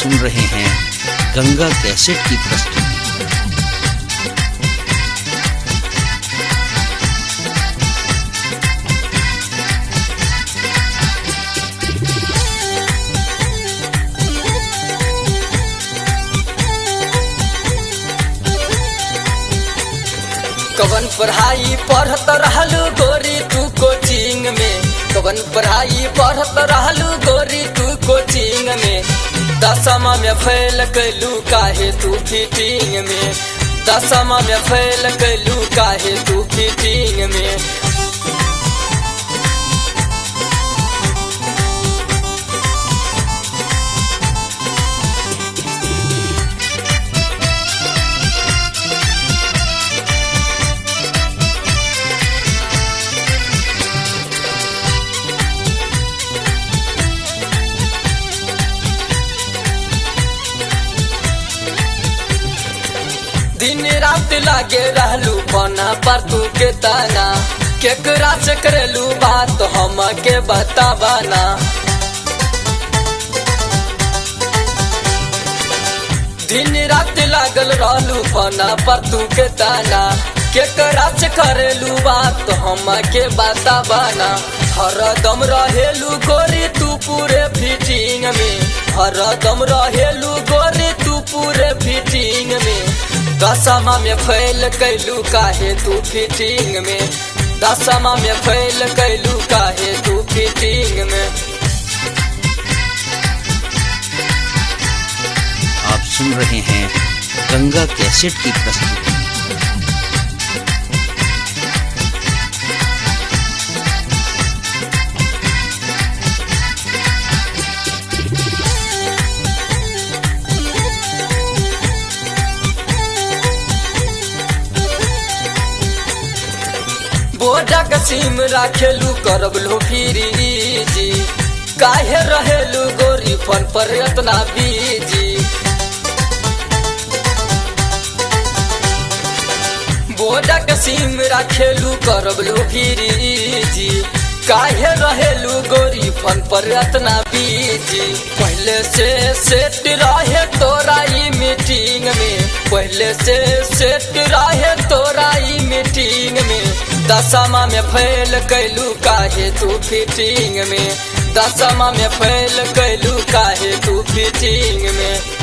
सुन रहे हैं गंगा कैसेट की प्रस्तुति। कवन पढ़ाई पढ़त रहलू गोरी तू कोचिंग में, कवन पढ़ाई पढ़त रहलू गोरी तू कोचिंग में। दसमा में फेल कैलू काहे तू फिटिंग में, दसमा में फेल कैलू काहे तू फिटिंग में। दिन रात लागे रहलू बना पर तू के ताना, केकरा से करेलू बात हम के बतावाना। दिन रात लागल रहलू बना पर तू के ताना, केकरा से करेलू बात हम के बतावाना। हरदम रहेलू गोरी तू पूरे फिटिंग में, हरदम रहेलू गोरी तू पूरे फिटिंग में। दसमा में फेल कैलू काहे तू फिटिंग में, दसमा में फेल कैलू काहे तू फिटिंग में। आप सुन रहे हैं गंगा कैसेट की प्रस्तुति। बोडक सीम राखेलू करब लो फिरी जी, काहे रहेलू गोरी फोन पर इतना बीजी। बोडक सीम राखेलू करब लो फिरी जी, काहे रहेलू गोरी फोन पर इतना बीजी। पहले से सेट रहे तोरा ई मीटिंग में, पहले से सेट रहे तोरा ई मीटिंग में। दसमा में फेल कैलू काहे तू फिटिंग में, दसमा में फेल कैलू काहे तू फिटिंग में।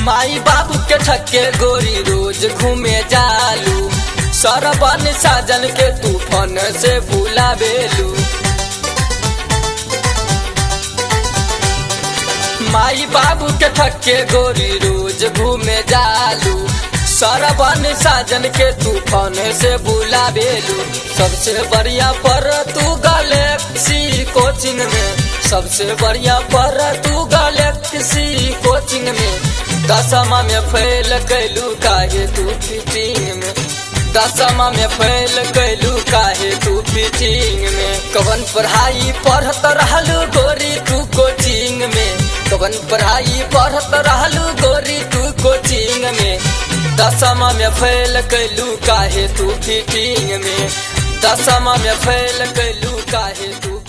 माई बाबू के ठक्के गोरी रोज घूमे जालू, सरबन साजन के तूफान से भूला बेलू। माई बाबू के ठक्के गोरी रोज घूमे जालू, सरबन साजन के तूफान से भूला बेलू। सबसे बढ़िया पर तू गैलेक्सी कोचिंग में, सबसे बढ़िया पर तू गैलेक्सी कोचिंग में। दसमा में फेल कैलू काहे तू फिटिंग में, दसमा में फेल कैलू काहे तू फिटिंग में। कवन पढ़ाई पढ़त रहलू गोरी तू कोचिंग में, कवन पढ़ाई पढ़त रहलू गोरी तू कोचिंग में। दसमा में फेल कैलू काहे तू फिटिंग में, दसमा में फेल कैलू काहे तू